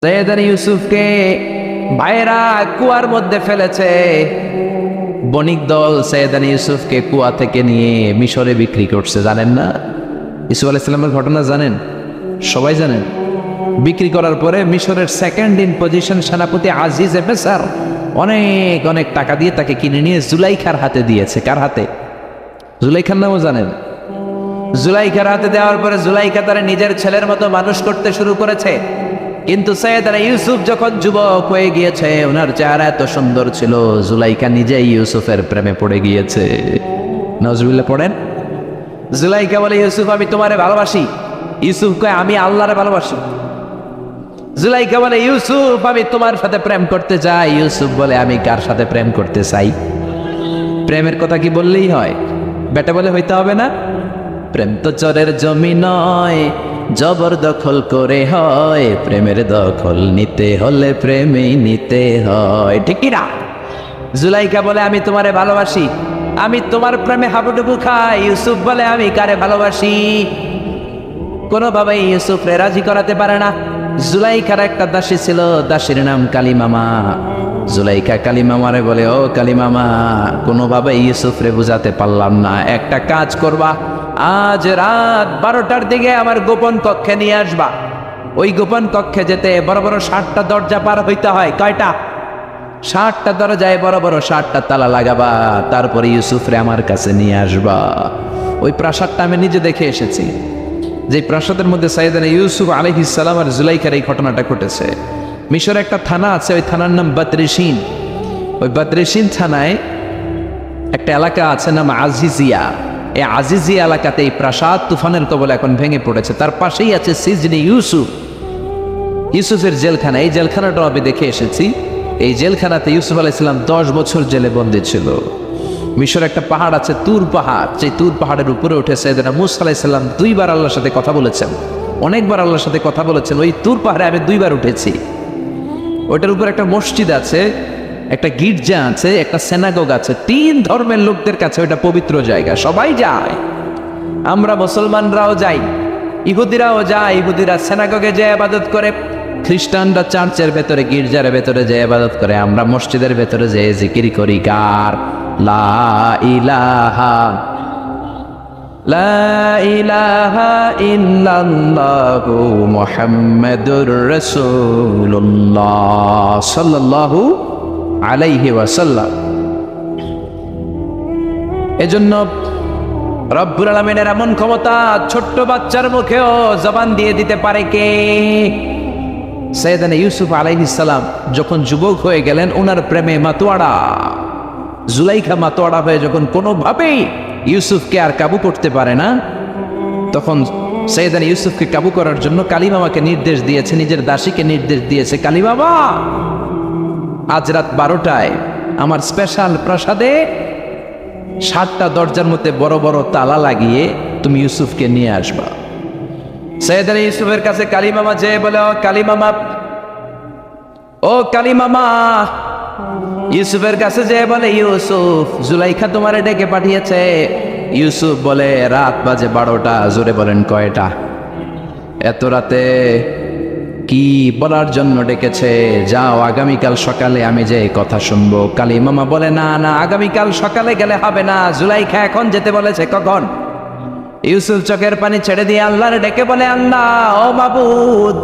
সৈয়দনা ইউসুফকে ভাইয়েরা কুয়ার মধ্যে ফেলেছে। বণিক দল সৈয়দনা ইউসুফকে কুয়া থেকে নিয়ে মিশরে বিক্রি করছে। জানেন না ইউসুফ আলাইহিস সালামের ঘটনা? জানেন, সবাই জানেন। বিক্রি করার পরে মিশরের সেকেন্ড ইন পজিশন সেনাপতি আজিজ মিসর অনেক অনেক টাকা দিয়ে তাকে কিনে নিয়ে জুলাইখার হাতে দিয়েছে। কার হাতে? জুলাইখার নামও জানেন? জুলাইখার হাতে দেওয়ার পরে জুলাইখা তারা নিজের ছেলের মতো মানুষ করতে শুরু করেছে। কিন্তু সৈয়দনা ইউসুফ যখন যুবক হয়ে গিয়েছে, ওনার চেহারা এত সুন্দর ছিল, জুলাইখা নিজেই ইউসুফের প্রেমে পড়ে গিয়েছে। নাউজুবিল্লাহ পড়েন। জুলাইখা বলে, ইউসুফ আমি তোমারে ভালোবাসি। ইউসুফ কয়, আমি আল্লাহরে ভালোবাসি। জুলাইখা বলে, ইউসুফ আমি তোমার সাথে প্রেম করতে চাই। ইউসুফ বলে, আমি কার সাথে প্রেম করতে চাই? প্রেমের কথা কি বললেই হয়? বেটা বলে হইতে হবে না? প্রেম তো চরের জমি নয়, জবরদখল করে হয়। প্রেমের দখল নিতে হলে প্রেমেই নিতে হয়, ঠিক কি না? জুলাইখা বলে, আমি তোমারে ভালোবাসি, আমি তোমার প্রেমে হাবুডুবু খাই। ইউসুফ বলে, আমি কারে ভালোবাসি? কোনোভাবেই ইউসুফরে রাজি করাতে পারে না। জুলাইখার একটা দাসী ছিল, দাসীর নাম কালিমামা। জুলাইখা কালিমামারে বলে, ও কালিমামা, কোনোভাবে ইউসুফরে বুঝাতে পারলাম না, একটা কাজ করবা, আজ রাত 12টার দিকে আমার গোপন কক্ষে নিয়ে আসবা। ওই গোপন কক্ষে যেতে বড় বড় 60টা দরজা পার হইতে হয়। কয়টা? 60টা দরজায় বড় বড় 60টা তালা লাগাবা, তারপরে ইউসুফরে আমার কাছে নিয়ে আসবা। ওই প্রাসাদটা আমি নিজে দেখে এসেছি, যে প্রাসাদের মধ্যে সাইয়েদনা ইউসুফ আলাইহিস সালাম আর জুলাইখার এই ঘটনাটা ঘটেছে। মিশরে একটা থানা আছে, ওই থানার নাম বদরেশিন। ওই বদরেশিন থানায় একটা এলাকা আছে নাম আজিজিয়া। এই আজিজিয়া এলাকাতে এই প্রাসাদ তুফানের কবলে এখন ভেঙে পড়েছে। তার পাশেই আছে সিজনে ইউসুফ, ইউসুফের জেলখানা। এই জেলখানাটাও আমি দেখে এসেছি। এই জেলখানাতে ইউসুফ আলাইহিস সালাম 10 বছর জেলে বন্দী ছিল। মিশর একটা পাহাড় আছে তুর পাহাড়, সেই তুর পাহাড়ের উপরে উঠে সাইয়েদনা মূসা আলাইহিস সালাম 2 বার আল্লাহর সাথে কথা বলেছেন, অনেকবার আল্লাহর সাথে কথা বলেছেন। ওই তুর পাহাড়ে আমি 2 বার উঠেছি। ওইটার উপর একটা মসজিদ আছে, একটা গির্জা আছে, একটা সেনাগোগ আছে। 3 ধর্মের লোকদের কাছে ওইটা পবিত্র জায়গা, সবাই যায়। আমরা মুসলমানরাও যাই, ইহুদিরাও যায়। ইহুদিরা সেনাগোগে যে ইবাদত করে, খ্রিস্টানরা চার্চের ভেতরে গির্জার ভেতরে যে ইবাদত করে, আমরা মসজিদের ভেতরে যে জিকির করি। কার? লা ইলাহা লা ইলাহা ইল্লাল্লাহু মুহাম্মাদুর রাসূলুল্লাহ সাল্লাল্লাহু আলাইহি ওয়াসাল্লাম। এজন্য রব্বুল আলামিনের এমন ক্ষমতা, ছোট্ট বাচ্চার মুখেও জবান দিয়ে দিতে পারে কে? সাইয়েদনা ইউসুফ আলাইহিস সালাম যখন যুবক হয়ে গেলেন, ওনার প্রেমে মাতোয়ারা। জুলাইখা মাতোয়ারা হয়ে যখন কোনোভাবেই ইউসুফকে আর কাবু করতে পারে না, তখন সাইয়েদনা ইউসুফকে কাবু করার জন্য কালিমামাকে নির্দেশ দিয়েছে, নিজের দাসীকে নির্দেশ দিয়েছে, কালিমামা আজ রাত 12টায় আমার স্পেশাল প্রাসাদে 60টা দরজার মধ্যে বড় বড় তালা লাগিয়ে তুমি ইউসুফকে নিয়ে আসবা। সাইয়েদনা ইউসুফের কাছে কালিমামা যেয়ে বলে, ও কালিমামা, ও কালিমামা। ইউসুফের কাছে যেয়ে বলে, ইউসুফ, জুলাইখা তোমারে ডেকে পাঠিয়েছে। ইউসুফ বলে, রাত বাজে 12টা। জোরে বলেন, কয়টা? এত রাতে কি বলার জন্য ডেকেছে? যাও, আগামীকাল সকালে আমি যে কথা শুনবো। কালিমামা বলে, না না, আগামীকাল সকালে গেলে হবে না, জুলাইখা এখন যেতে বলেছে। কখন? ইউসুফ চোখের পানি ছেড়ে দিয়ে আল্লাহর ডেকে বলে, আল্লাহ, ও মাবুদ,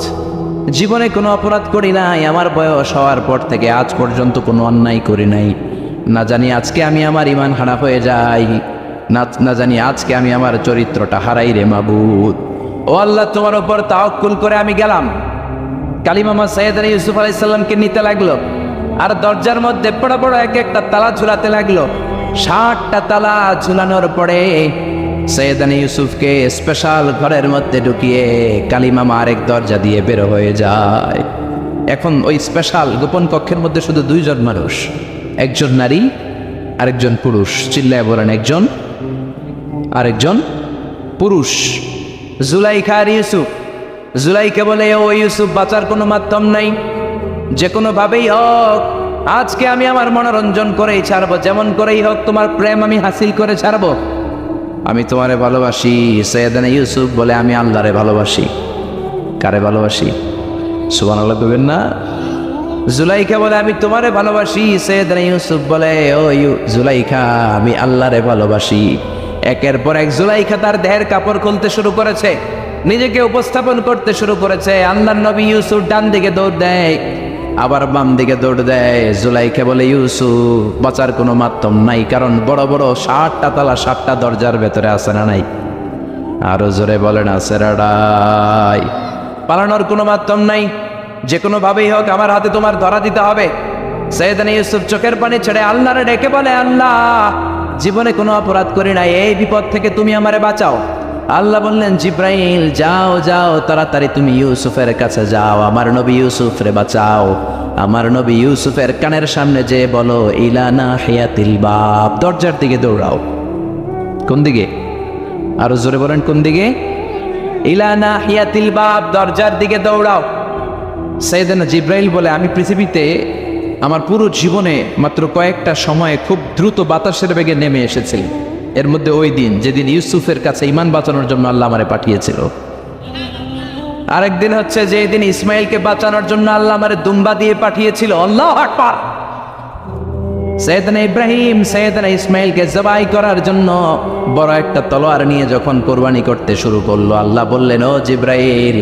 জীবনে কোনো অপরাধ করি নাই, আমার বয়স হওয়ার পর থেকে আজ পর্যন্ত কোনো অন্যায় করি নাই। না জানি আজকে আমি আমার ঈমান হারা হয়ে যাই, না জানি আজকে আমি আমার চরিত্রটা হারাই রে মাবুদ। ও আল্লাহ, তোমার উপর তাওয়াক্কুল করে আমি গেলাম। কালিমামা সাইয়েদনা ইউসুফ আলাইহিস সালামকে নিতে লাগলো, আর দরজার মধ্যে বড় বড় এক একটা তালা ঝুলাতে লাগলো। 60টা তালা ঝুলানোর পরে সাইয়েদনা ইউসুফকে স্পেশাল ঘরের মধ্যে ঢুকিয়ে কালিমামা আরেক দরজা দিয়ে বের হয়ে যায়। এখন ওই স্পেশাল গোপন কক্ষের মধ্যে শুধু 2 জন মানুষ, একজন নারী আরেকজন পুরুষ। চিল্লায় বলেন, একজন আরেকজন পুরুষ। জুলাইখা আর ইউসুফ। জুলাইখা বলে, ও ইউসুফ, বাঁচার কোনো মাধ্যম নাই, যে কোনো ভাবেই হোক আজকে আমি আমার মনোরঞ্জন করেই ছাড়বো, যেমন করেই হোক তোমার প্রেম আমি হাসিল করে ছাড়বো। আমি তোমারে ভালোবাসি। সাইয়েদনা ইউসুফ বলে, আমি আল্লাহরে ভালোবাসি। কারে ভালোবাসি? সুবহানাল্লাহ কইবেন না? জুলাইখা বলে আমি তোমারে ভালোবাসি। সৈয়দনা ইউসুফ বলে ও জুলাইখা আমি আল্লাহরে ভালোবাসি। একের পর এক জুলাইখা তার দেহের কাপড় খুলতে শুরু করেছে, নিজেকে উপস্থাপন করতে শুরু করেছে। আল্লাহর নবী ইউসুফ ডান দিকে দৌড় দেয়, আবার বাম দিকে দৌড় দেয়। জুলাইখা বলে ইউসুফ বাঁচার কোনো মাধ্যম নাই, কারণ বড় বড় 60টা তালা 60টা দরজার ভেতরে আছে না নাই? আরো জোরে বলেন আছে রাডাই। পালানোর কোনো মাধ্যম নাই, যে কোনো ভাবেই হোক আমার হাতে তোমার ধরা দিতে হবে। সৈয়দনা ইউসুফ চোখের পানি ছেড়ে আল্লাহরে ডেকে বলে আল্লাহ জীবনে কোনো অপরাধ করি নাই, এই বিপদ থেকে তুমি আমারে বাঁচাও। আল্লাহ বললেন জিব্রাইল যাও যাও তাড়াতাড়ি তুমি ইউসুফের কাছে যাও, আমার নবী ইউসুফরে বাঁচাও। আমার নবী ইউসুফের কানের সামনে যে বলো ইলা নাহিয়াতিল বাব, দরজার দিকে দৌড়াও। কোন দিকে? আরো জোরে বলেন কোন দিকে? ইলা নাহিয়াতিল বাব, দরজার দিকে দৌড়াও। সাইয়েদনা জিব্রাইল বলে আমি পৃথিবীতে আমার পুরো জীবনে মাত্র কয়েকটা সময়ে খুব দ্রুত বাতাসের বেগে নেমে এসেছিলাম, এর মধ্যে ওই দিন যেদিন ইউসুফের কাছে ঈমান বাঁচানোর জন্য আল্লাহ আমারে পাঠিয়েছিল। আরেকদিন হচ্ছে যে দিন ইসমাইলকে বাঁচানোর জন্য আল্লাহ আমারে দুম্বা দিয়ে পাঠিয়েছিল। আল্লাহু আকবার। সৈয়দনা ইব্রাহিম সৈয়দনা ইসমাইলকে জবাই করার জন্য বড় একটা তলোয়ার নিয়ে যখন কোরবানি করতে শুরু করলো, আল্লাহ বললেন ও জিব্রাইল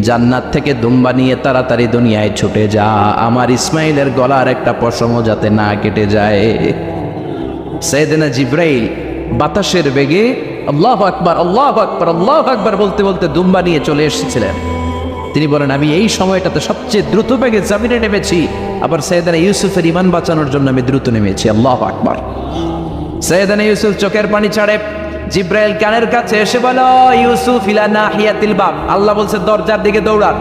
জান্নাত থেকে দুম্বা নিয়ে তাড়াতাড়ি দুনিয়ায় ছুটে যা, আমার ইসমাইলের গলার একটা পশমও যাতে না কেটে যায়। সৈয়দনা জিব্রাইল বাতাসের বেগে আল্লাহু আকবার আল্লাহু আকবার আল্লাহু আকবার বলতে বলতে দুম্বা নিয়ে চলে এসেছিলেন। তিনি বলেন আমি এই সময়টাতে সবচেয়ে দ্রুত বেগে জমিনে নেমেছি, আবার সৈয়দনা ইউসুফের ঈমান বাঁচানোর জন্য আমি দ্রুত নেমেছি। আল্লাহু আকবার। সৈয়দনা ইউসুফ চোখের পানি ছাড়ে জিব্রাইল কানের কাছে এসে বলো ইউসুফ ইলা নাহিয়াতিল বাব, আল্লাহ বলছে দরজার দিকে দৌড়ান।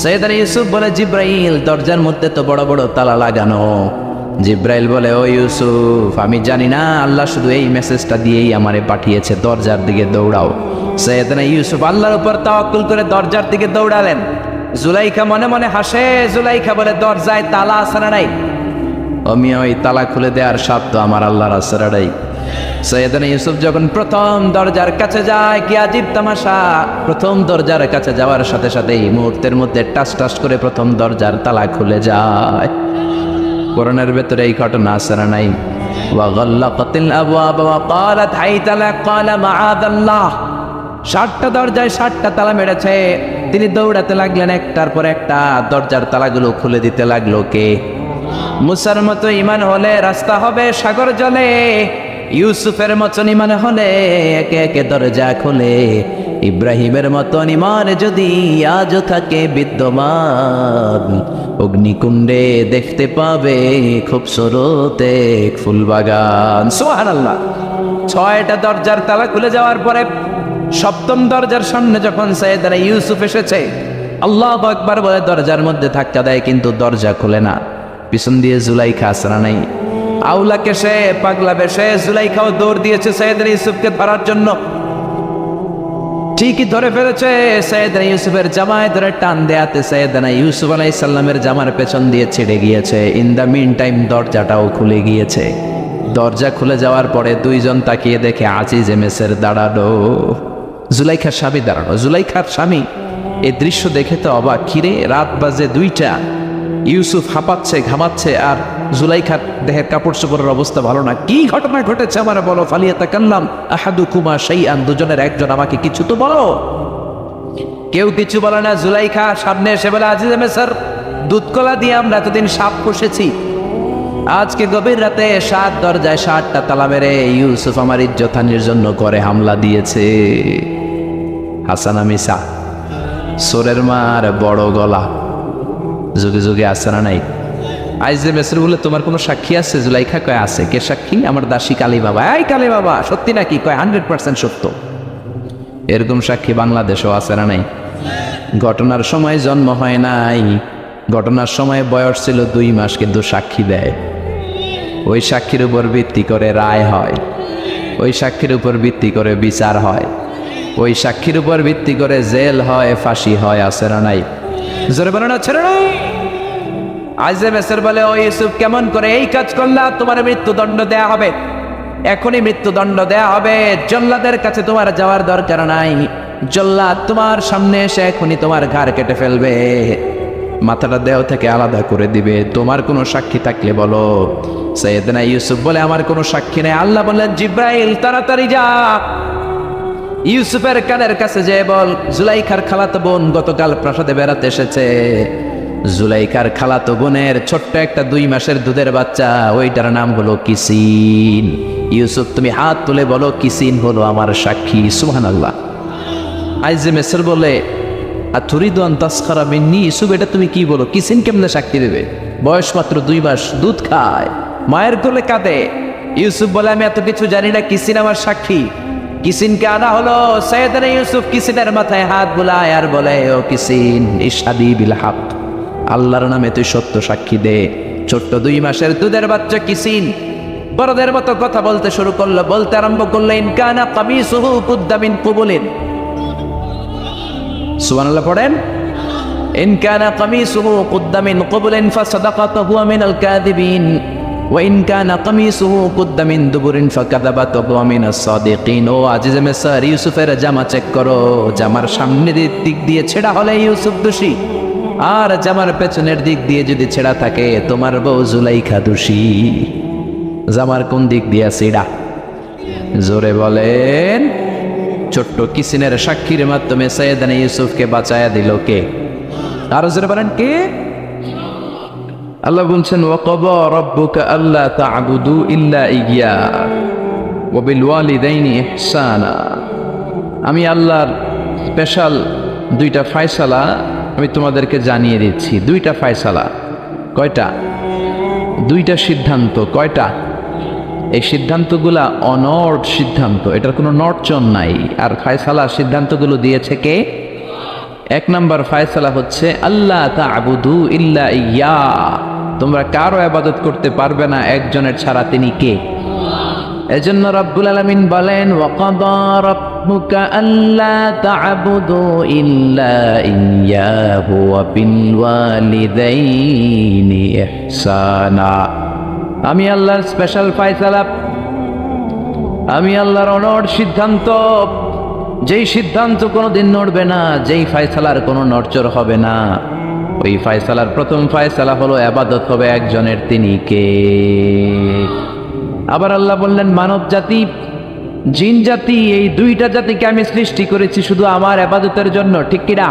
সৈয়দনা ইউসুফ বলে জিব্রাইল দরজার মধ্যে তো বড় বড় তালা লাগানো। জিব্রাইল বলে ও ইউসুফ আমি জানি না, আল্লাহ শুধু এই মেসেজটা দিয়েই আমারে পাঠিয়েছে, দরজার দিকে দৌড়াও। সৈয়দনা ইউসুফ আল্লাহর উপর তাওয়াক্কুল করে দরজার দিকে দৌড়ালেন। জুলাইখা মনে মনে হাসে। জুলাইখা বলে দরজায় তালা আছে না নাই? আমি ওই তালা খুলে দেওয়ার সাধ্য আমার আল্লাহর আছে না নাই? সৈয়দনা ইউসুফ যখন প্রথম দরজার কাছে যায়, কি আজীব তামাশা, প্রথম দরজার কাছে যাওয়ার সাথে সাথেই মুহূর্তের মধ্যে টাস টাস করে প্রথম দরজার তালা খুলে যায়। কোরআনের ভেতরে এই ঘটনা আছে না নাই? ওয়া গাল্লাকাতিল আবওয়াব ওয়া ক্বালাত হাইতা লাক ক্বালা মাআযাল্লাহ। 60টা দরজায় 60টা তালা মেরেছে। তিনি দৌড়াতে লাগলেন, একটার পর একটা দরজার তালাগুলো খুলে দিতে লাগলো। কে? মুসার মতো ঈমান হলে রাস্তা হবে সাগর জলে, ইউসুফের মতন ঈমান হলে একে একে দরজা খোলে। ইব্রাহিমের মতন ঈমান যদি আজও থাকে বিদ্যমান, অগ্নিকুণ্ডে দেখতে পাবে খুবসুরত এক ফুলবাগান। সুবহানাল্লাহ। 6টা দরজার তালা খুলে যাওয়ার পরে 7ম দরজার সামনে যখন সৈয়দনা ইউসুফ এসেছে, আল্লাহু আকবার বলে দরজার মধ্যে ধাক্কা দেয়, কিন্তু দরজা খুলে না। পিছন দিয়ে জুলাইখা আসরা নাই, আউলাকে সে পাগলা বেশে জুলাইখাও দৌড় দিয়েছে সৈয়দনা ইউসুফকে ধরার জন্য। ঠিকই ধরে ফেলেছে। সৈয়দনা ইউসুফের জামায় ধরে টান দেয়াতে সৈয়দনা ইউসুফ আলাইহিস সালামের জামার পেছন দিয়ে ছিঁড়ে গিয়েছে। ইন দ্য মিন টাইম দরজাটাও খুলে গিয়েছে। দরজা খুলে যাওয়ার পরে দুইজন তাকিয়ে দেখে আজিজে মেসের দাঁড়ানো, জুলাইখার স্বামী দাঁড়ানো। জুলাইখার স্বামী এই দৃশ্য দেখে তো অবাক, কিরে রাত বাজে 2টা, ইউসুফ হাঁপাচ্ছে ঘামাচ্ছে আর জুলাইখার দেহের কাপড় চোপড়ের অবস্থা ভালো না। কি ঘটনা ঘটেছে আমার বলো। ফালিয়াতাকাল্লাম আহাদুকুমা শাইআন, দুজনের একজন আমাকে কিছু তো বলো। কেউ কিছু বলে না। জুলাইখা সামনে এসে বলে আজিজে মেসর দুধকলা দিয়ে আমরা এতদিন সাপ পুষেছি, আজকে গভীর রাতে 7 দরজায় 60টা তালা মেরে ইউসুফ আমার ইজ্জতহানির জন্য করে হামলা দিয়েছে। হাসানা মিসা সোরের মার বড় গলা, যুগে যুগে আছে না নাই? আইজে মেসর বলে তোমার কোনো সাক্ষী আছে? জুলাইখা কয় আছে। কে সাক্ষী? আমার দাসী কালী বাবা। এই কালী বাবা সত্যি নাকি? কয় 100% সত্য। এরকম সাক্ষী বাংলাদেশেও আছে না নাই? ঘটনার সময় জন্ম হয় নাই, ঘটনার সময় বয়স ছিল 2 মাস, কিন্তু সাক্ষী দেয়। ওই সাক্ষীর উপর ভিত্তি করে রায় হয়, ওই সাক্ষীর উপর ভিত্তি করে বিচার হয়, ওই সাক্ষীর উপর ভিত্তি করে জেল হয়, ফাঁসি হয়। আছে না নাই? জোরে বলেন আছে না নাই? আইজে মেসর বলে ও ইউসুফ কেমন করে এই কাজ করলা? তোমার মৃত্যুদণ্ড দেয়া হবে, এখনই মৃত্যুদণ্ড দেয়া হবে। জল্লাদের কাছে তোমার যাওয়ার দরকার নাই, জল্লাদ তোমার সামনে এসে এখনই তোমার ঘাড় কেটে ফেলবে, মাথাটা দেহ থেকে আলাদা করে দিবে, তোমার কোনো সাক্ষী থাকলে বলো। সাইয়েদনা ইউসুফ বলে আমার কোনো সাক্ষী নেই। আল্লাহ বললেন জিব্রাইল তাড়াতাড়ি যা, ইউসুফের কানের কাছে যে বল জুলাইখার খালাতো বোন গতকাল প্রাসাদে বেড়াতে এসেছে, জুলাইখার খালাতো বোনের ছোট্ট একটা 2 মাসের দুধের বাচ্চা, ওইটার নাম হলো কিসিন। ইউসুফ তুমি হাত তুলে বলো কিসিন হলো আমার সাক্ষী। সুবহানাল্লাহ। আইজে মেসর বলে আর তুরিদু আন তাসখারা মিন্নি, ইউসুফ এটা তুমি কি বলো, কিসিন কেমনে সাক্ষী দেবে, বয়স মাত্র 2 মাস, দুধ খায়, মায়ের কোলে কাঁদে। ইউসুফ বলে আমি এত কিছু জানি না, কিসিন আমার সাক্ষী। কিসিনকে আনা হলো, সাইয়েদনা ইউসুফ কিসিনের মাথায় হাত বুলায় আর বলে ও কিসিন ইশহাদি বিল হক, আল্লাহর নামে তুই সত্য সাক্ষী দে। ছোট্ট 2 মাসের দুধের বাচ্চা কিসিন বড়দের মতো কথা বলতে শুরু করলো, বলতে আরম্ভ করলো ইন কানা কামিসুহু কুদ্দা মিন কুবুলিন। সুবহানাল্লাহ পড়েন। ইন কানা কামিসুহু কুদ্দা মিন কুবুলিন ফাসাদাকাত হুয়া মিনাল কাযিবিন ওয়া ইন কানা কামিসুহু কুদ্দা মিন দুবুরিন ফাকাযাবাত হুয়া মিনাস সাদিকিন। ও আজিজ মিসর, ইউসুফের জামা চেক করো, জামার সামনের দিক দিয়ে ছেঁড়া হলে ইউসুফ দোষী, আর জামার পেছনের দিক দিয়ে যদি ছেঁড়া থাকে তোমার বউ জুলাইখা দোষী। জামার কোন দিক দিয়ে ছেঁড়া? জোরে বলেন। ছোট্ট কিসিনের সাক্ষীর মাধ্যমে সাইয়েদনা ইউসুফকে বাঁচায়া দিল কে? আরো জোরে বলেন কে? আল্লাহ বলছেন ওয়াকাদা রাব্বুকা আল্লা তা'বুদু ইল্লা ইয়্যা ওয়া বিল ওয়ালিদাইনি ইহসানা। আমি আল্লাহর স্পেশাল 2টা ফয়সালা আমি তোমাদেরকে জানিয়ে দিচ্ছি। 2টা ফয়সালা। কয়টা? 2টা সিদ্ধান্ত। কয়টা? এই সিদ্ধান্তগুলা অনড় সিদ্ধান্ত, এটার কোনো নড়চড় নাই। আর ফয়সালা সিদ্ধান্তগুলো দিয়েছে কে? 1 নম্বর ফয়সালা হচ্ছে আল্লাহ তা'বুদু ইল্লা ইয়্যা, তোমরা কারো ইবাদত করতে পারবে না একজনের ছাড়া, তিনি কে? এজন্য রব্বুল আলামিন বলেন ওয়াকাদা রাব্বুকা আল্লা তা'বুদু ইল্লা ইয়্যাহু ওয়া বিল ওয়ালিদাইনি ইহসানা। আমি আল্লাহর স্পেশাল ফয়সালা, আমি আল্লাহর অনড় সিদ্ধান্ত, যেই সিদ্ধান্ত কোনোদিন নড়বে না, যেই ফয়সালার কোনো নড়চড় হবে না, ওই ফয়সালার প্রথম ফয়সালা হলো ইবাদত হবে একজনের, তিনি কে? আবার আল্লাহ বললেন মানব জাতি, জিন জাতি, এই 2টা জাতিকে আমি সৃষ্টি করেছি শুধু আমার ইবাদতের জন্য, ঠিক কি না?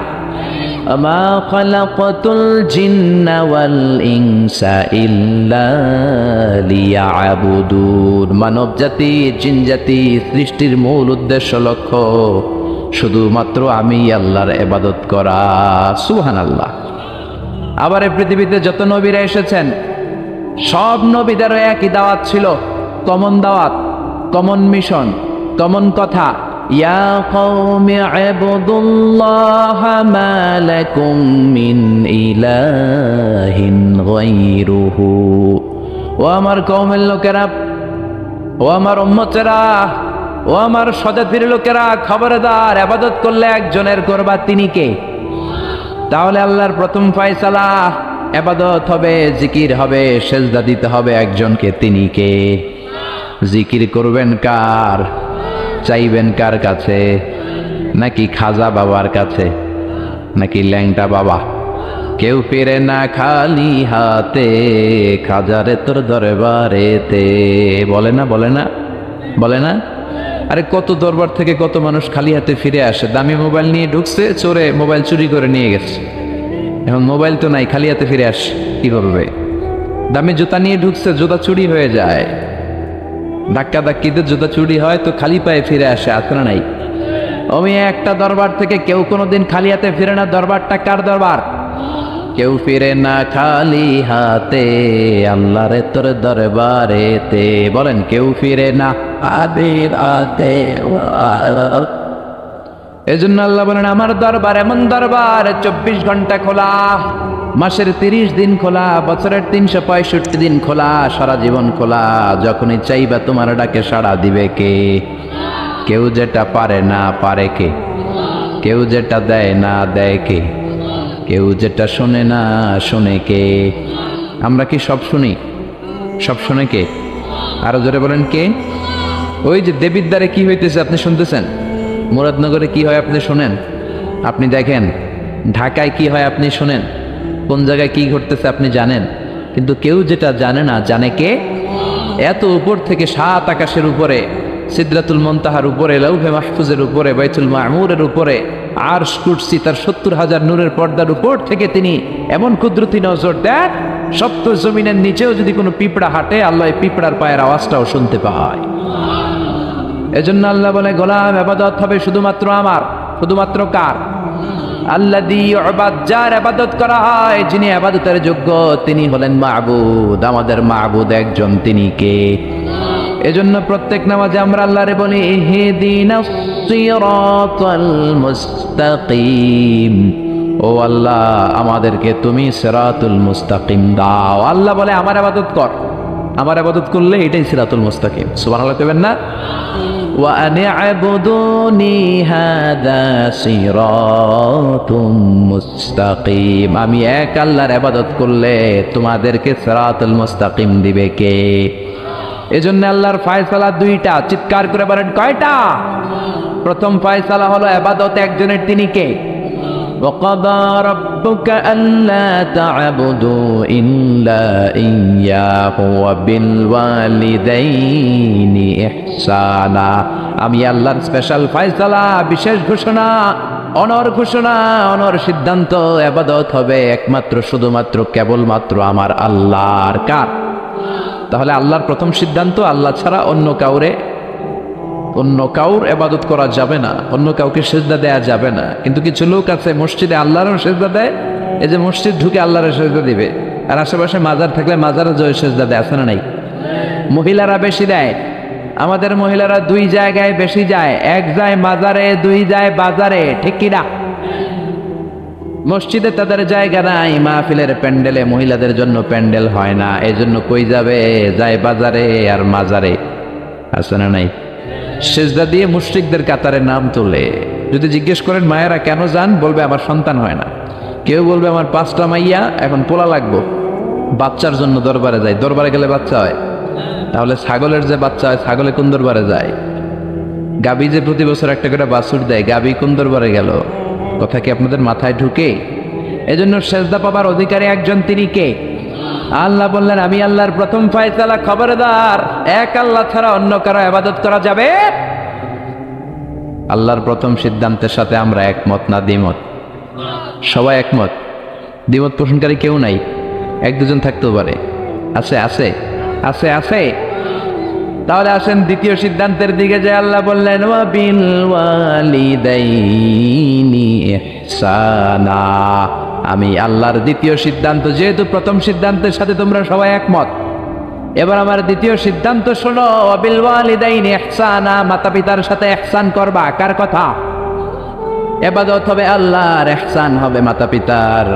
আমা খালাকাতুল জিন্না ওয়াল ইনসা ইল্লা লিয়াবুদুন। মানব জাতি, জিন জাতি সৃষ্টির মূল উদ্দেশ্য লক্ষ্য শুধুমাত্র আমি আল্লাহর ইবাদত করা। সুবহানাল্লাহ। আবার এই পৃথিবীতে যত নবীরা এসেছেন সব নবীদেরও একই দাওয়াত ছিল, কমন দাওয়াত, কমন মিশন, কমন কথা, ইয়া কওমি ইবুদুল্লাহা মা লাকুম মিন ইলাহিন গায়রুহু। ও আমার কওমের লোকেরা, ও আমার উম্মতেরা, ও আমার স্বজাতির লোকেরা, খবরদার, ইবাদত করলে একজনের করবা, তিনি কে? তাহলে আল্লাহর প্রথম ফয়সালা ইবাদত হবে, জিকির হবে, সেজদা দিতে হবে একজনকে, তিনি কে? জিকির করবেন কার? চাইবেন কার কাছে? নাকি খাজা বাবার কাছে, নাকি ল্যাংটা বাবা? কেউ ফিরে না খালি হাতে, খাজারে তোর দরবারেতে। বলে না, বলে না, বলে না? আরে কত দরবার থেকে কত মানুষ খালি হাতে ফিরে আসে। দামি মোবাইল নিয়ে ঢুকছে, চোরে মোবাইল চুরি করে নিয়ে গেছে, এখন মোবাইল তো নাই, খালি হাতে ফিরে আস, কি করবে? দামি জুতা নিয়ে ঢুকছে, জুতা চুরি হয়ে যায়, ধাক্কা ধাক্কিতে জুতা চুরি হয়, তো খালি পায়ে ফিরে আসে, আছে না নাই? আমি একটা দরবার থেকে কেউ কোনোদিন খালি হাতে ফিরে না। দরবারটা কার দরবার? কেউ ফিরে না খালি হাতে, আল্লাহরে তোর দরবারেতে। বলেন কেউ ফিরে না খালি হাতে। এজন্য আল্লাহ বলেন আমার দরবার এমন দরবার 24 ঘন্টা খোলা, মাসের 30 দিন খোলা, বছরের 365 দিন খোলা, সারা জীবন খোলা। যখনই চাইবা তোমার ডাকে সাড়া দিবে কে? কেউ যেটা পারে না পারে কে? কেউ যেটা দেয় না দেয় কে? কেউ যেটা শোনে না শোনে কে? আমরা কি সব শুনি? সব শোনে কে? আরো জোরে বলেন কে? ওই যে দেবীর দ্বারে কি হইতেছে আপনি শুনতেছেন? মুরাদনগরে কি হয় আপনি শোনেন, আপনি দেখেন। ঢাকায় কি হয় আপনি শোনেন, কোন জায়গায় কি ঘটতেছে আপনি জানেন। কিন্তু কেউ যেটা জানে না, জানে কে? এত উপর থেকে 7 আকাশের উপরে, সিদরাতুল মুনতাহার উপরে, লাউহে মাহফুজের উপরে, বাইতুল মামুরের উপরে, আরশ কুরসি তার 70,000 নূরের পর্দার উপর থেকে তিনি এমন কুদরতি নজর দেন, সপ্ত জমিনের নিচেও যদি কোনো পিঁপড়া হাঁটে, আল্লাহ এই পিঁপড়ার পায়ের আওয়াজটাও শুনতে পায়। এজন্য আল্লাহ বলে, গোলাম ইবাদত হবে শুধুমাত্র আমার। শুধুমাত্র কার? আল্লাযী ইউবাদ, যার ইবাদত করা হয়, যিনি ইবাদতের যোগ্য, তিনি হলেন মাবুদ। আমাদের মাবুদ একজন, তিনি কে? এজন্য প্রত্যেক নামাজে আমরা আল্লাহরে বলি, ইহদিনাস সিরাতাল মুস্তাকিম। ও আল্লাহ, আমাদেরকে তুমি সিরাতুল মুস্তাকিম দাও। আল্লাহ বলে, আমার ইবাদত কর। আমার ইবাদত করলে এটাই সিরাতুল মুস্তাকিম। সুবহানাল্লাহ কইবেন না? ওয়া আনি'বুদুনি হাযা সিরাতুম মুস্তাকিম। আমি এক আল্লাহর ইবাদত করলে তোমাদেরকে সিরাতুল মুস্তাকিম দিবে কে? এজন্য আল্লাহর ফয়সালা 2টা, চিৎকার করে বলেন কয়টা? প্রথম ফয়সালা হলো ইবাদত একজনের, তিনি কে? وَقَضَى رَبُّكَ أَلَّا تَعْبُدُوا إِلَّا إِيَّاهُ وَبِالْوَالِدَيْنِ إِحْسَانًا। আমি আল্লাহর স্পেশাল ফয়সালা, বিশেষ ঘোষণা, অনর ঘোষণা, অনর সিদ্ধান্ত, ইবাদত হবে একমাত্র, শুধুমাত্র, কেবলমাত্র আমার আল্লাহর। কার? তাহলে আল্লাহর প্রথম সিদ্ধান্ত, আল্লাহ ছাড়া অন্য কাউর ইবাদত করা যাবে না, অন্য কাউকে সেজদা দেয়া যাবে না। কিন্তু কিছু লোক আছে মসজিদে আল্লাহরও সেজদা দেয়। এই যে মসজিদ ঢুকে আল্লাহর সেজদা দিবে, আর আশেপাশে মাজার থাকলে মাজারও জয় সেজদা দেয়, আছে না নাই? মহিলারা বেশি দেয়। আমাদের মহিলারা 2 জায়গায় বেশি যায়, এক যায় মাজারে, 2 যায় বাজারে, ঠিক কি না? মসজিদে তাদের জায়গা নাই, মাহফিলের প্যান্ডেলে মহিলাদের জন্য প্যান্ডেল হয় না, এই জন্য কই যাবে? যায় বাজারে আর মাজারে, আছে না নাই? সেজদা দিয়ে মুশরিকদের কাতারে নাম তোলে। যদি জিজ্ঞেস করেন মায়েরা কেন যান, বলবে আমার সন্তান হয় না। কেউ বলবে আমার 5টা মাইয়া, এখন পোলা লাগবো, বাচ্চার জন্য দরবারে যায়। দরবারে গেলে বাচ্চা হয়? তাহলে ছাগলের যে বাচ্চা হয়, ছাগলে কোন দরবারে যায়? গাবি যে প্রতি বছর একটা করে বাছুর দেয়, গাবি কোন দরবারে গেল? কথা কি আপনাদের মাথায় ঢুকে? এজন্য সেজদা পাবার অধিকারী একজন, তিনি কে? আল্লাহ বললেন, আমি আল্লাহর প্রথম ফয়সালা, খবরদার, এক আল্লাহ ছাড়া অন্য কারো ইবাদত করা যাবে। আল্লাহর প্রথম সিদ্ধান্তের সাথে আমরা একমত না দ্বিমত? সবাই একমত। দ্বিমত পোষণকারী কেউ নাই? 1-2জন থাকতেও পারে। আছে আছে আছে আছে। তাহলে আসেন দ্বিতীয় সিদ্ধান্তের দিকে, যে আল্লাহ বললেন, ওয়া বিল ওয়ালিদাইনি ইহসানা। আমি আল্লাহর দ্বিতীয় সিদ্ধান্ত, যেহেতু প্রথম সিদ্ধান্তের সাথে তোমরা সবাই একমত, এবার আমার দ্বিতীয় সিদ্ধান্ত শোনো। ওয়া বিল ওয়ালিদাইনি ইহসানা, মাতা পিতার সাথে ইহসান করবা। কার কথা? ইবাদত হবে আল্লাহর, ইহসান হবে মাতা পিতার।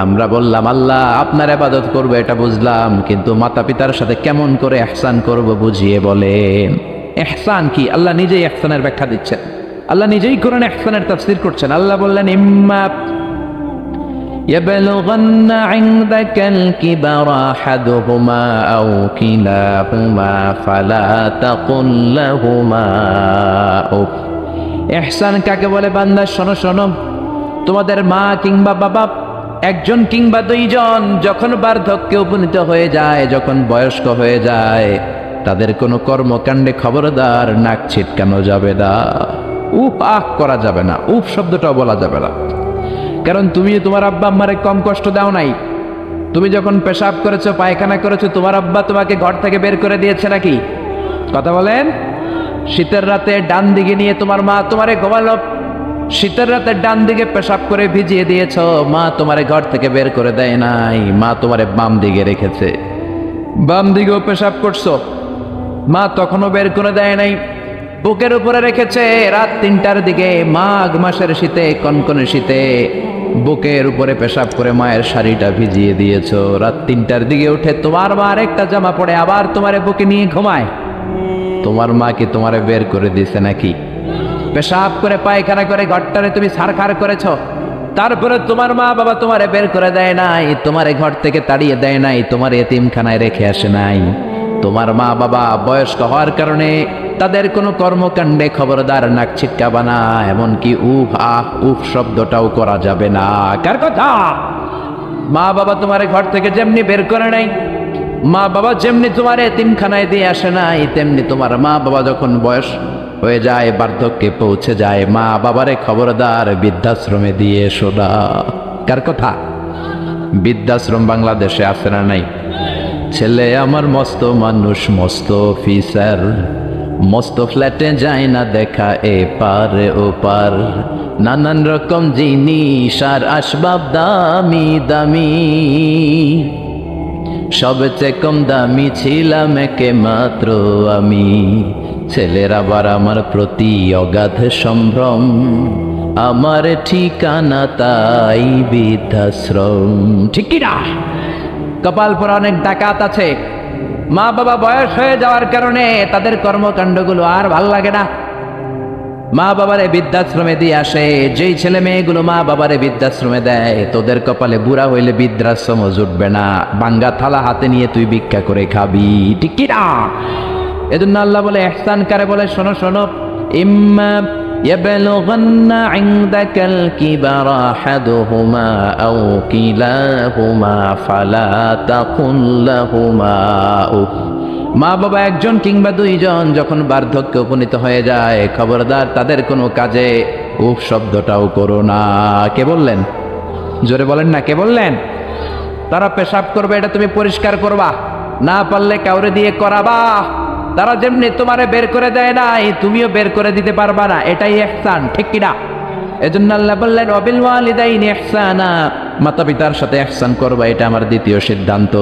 আমরা বললাম, আল্লাহ আপনার ইবাদত করবো এটা বুঝলাম, কিন্তু মাতা পিতার সাথে কেমন করে ইহসান করব বুঝিয়ে বলেন। ইহসান কি? আল্লাহ নিজেই ইহসানের ব্যাখ্যা দিচ্ছেন। আল্লাহ নিজেই কোরআনে ইহসানের তাফসীর করছেন। আল্লাহ বললেন, ইম্মা يبلغن عندك الكبر أحدهما أو كلاهما فلا تقل لهما أف। ইহসান কাকে বলে? বান্দা শোনো শোনো, তোমাদের মা কিংবা বাবা, একজন কিংবা 2জন, যখন বার্ধক্যে উপনীত হয়ে যায়, যখন বয়স্ক হয়ে যায়, তাদের কোনো কর্মকাণ্ডে খবরদার নাক ছিটকানো যাবে না, উফ আহ করা যাবে না, উফ শব্দটাও বলা যাবে না। কারণ তুমি তোমার আব্বা আম্মারে কম কষ্ট দাও নাই। তুমি যখন পেশাব করেছো, পায়খানা করেছো, তোমার আব্বা তোমাকে ঘর থেকে বের করে দিয়েছে নাকি? কথা বলেন। শীতের রাতে ডান দিকে নিয়ে তোমার মা তোমারে ঘুমালো, শীতের রাতে ডান দিকে পেশাব করে ভিজিয়ে দিয়েছো, মা তোমারে ঘর থেকে বের করে দেয় নাই, মা তোমারে বাম দিকে রেখেছে। বাম দিকেও পেশাব করছো, মা তখনও বের করে দেয় নাই, বুকের উপরে রেখেছে। রাত 3টার দিকে, মাঘ মাসের শীতে, কনকনে শীতে, বুকের উপরে পেশাব করে মায়ের শাড়িটা ভিজিয়ে দিয়েছো। রাত 3টার দিকে উঠে তোমার মা আরেকটা জামা পরে আবার তোমারে বুকে নিয়ে ঘুমায়। তোমার মা কি তোমারে বের করে দিয়েছে নাকি? পেশাব করে পায়খানা করে ঘরটারে তুমি ছারখার করেছো, তারপরে তোমার মা বাবা তোমারে বের করে দেয় নাই, তোমারে ঘর থেকে তাড়িয়ে দেয় নাই, তোমার এতিমখানায় রেখে আসে নাই। তোমার মা বাবা বয়স্ক হওয়ার কারণে তাদের কোনো কর্মকাণ্ডে খবরদার নাক ছিটকাবা না, এমনকি উফ আহ উফ শব্দটাও করা যাবে না। কার কথা? মা বাবা তোমার ঘর থেকে যেমনি বের করে নাই, মা বাবা যেমনি তোমার এতিমখানায় দিয়ে আসে নাই, তেমনি তোমার মা বাবা যখন বয়স হয়ে যায়, বার্ধক্যে পৌঁছে যায়, মা বাবারে খবরদার বৃদ্ধাশ্রমে দিয়ে এসো না। কার কথা? বৃদ্ধাশ্রম বাংলাদেশে আছে না নাই? ছেলে আমার মস্ত মানুষ, মস্ত অফিসার, মস্ত ফ্ল্যাটে যায় না দেখা এপার ওপার, নানান রকম জিনিস আর আসবাব দামি দামি, সবচেয়ে কম দামি ছিলাম একে মাত্র আমি। ছেলের আবার আমার প্রতি অগাধ সম্ভ্রম, আমার ঠিকানা তাই বৃদ্ধাশ্রম। ঠিক কি না? কপাল পরা অনেক ডাকাত আছে, মা বাবা বয়স হয়ে যাওয়ার কারণে তাদের কর্মকাণ্ডগুলো আর ভাল লাগে না, মা বাবারে বৃদ্ধাশ্রমে দিয়ে আসে। যেই ছেলে মেয়েগুলো মা বাবারে বৃদ্ধাশ্রমে দেয়, তোদের কপালে বুড়া হইলে বৃদ্ধাশ্রম জুটবে না, বাঙ্গা থালা হাতে নিয়ে তুই ভিক্ষা করে খাবি। ঠিক কি না? এজন্য আল্লাহ বলে ইহসান কারে বলে? শোনো শোনো, ইম্মা يبلغن عندك الكبر أحدهما أو كلاهما فلا تقل لهما أف। মা বাবা একজন কিংবা দুইজন যখন বার্ধক্যে উপনীত হয়ে যায়, খবরদার তাদের কোনো কাজে উফ শব্দটাও করো না। কে বললেন? জোরে বলেন না, কে বললেন? তারা পেশাব করবে, এটা তুমি পরিষ্কার করবা, না পারলে কাউরে দিয়ে করাবা। তারা যেমনি তোমারে বের করে দেয় নাই, তুমিও বের করে দিতে পারবা না, এটাই ইহসান। ঠিক কিনা? এজন্য আল্লাহ বললেন ওয়াবিল ওয়ালিদাইনি ইহসানা, মাতা পিতার সাথে ইহসান করবা, এটা আমার দ্বিতীয় সিদ্ধান্ত।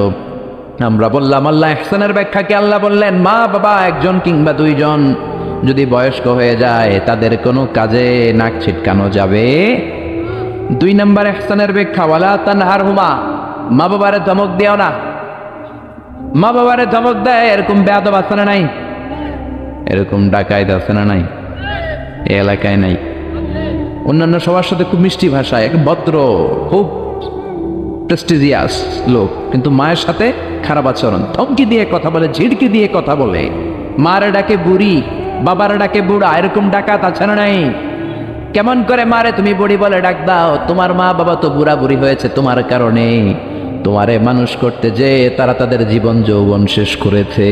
আমরা বললাম আল্লাহ ইহসানের ব্যাখ্যা কি? আল্লাহ বললেন মা বাবা একজন কিংবা দুইজন যদি বয়স্ক হয়ে যায়, তাদের কোনো কাজে নাক ছিটকানো যাবে। 2 নম্বর ইহসানের ব্যাখ্যা, ওয়ালা তানহারহুমা, মা বাবারে ধমক দিও না। মা বাবারে ধমক দেয় এরকম বেয়াদব আছে না নাই? এরকম ডাকাইত আছে না নাই? এই এলাকায় নাই? অন্যান্য সবার সাথে খুব মিষ্টি ভাষায়, এক ভদ্র, খুব প্রেস্টিজিয়াস লোক, কিন্তু মায়ের সাথে খারাপ আচরণ, ধমকি দিয়ে কথা বলে, ঝিড়কি দিয়ে কথা বলে, মারে ডাকে বুড়ি, বাবার ডাকে বুড়া, এরকম ডাকাত আছে না নাই? কেমন করে মারে তুমি বুড়ি বলে ডাক দাও? তোমার মা বাবা তো বুড়া বুড়ি হয়েছে তোমার কারণে, তোমারে মানুষ করতে যে তারা তাদের জীবন যৌবন শেষ করেছে,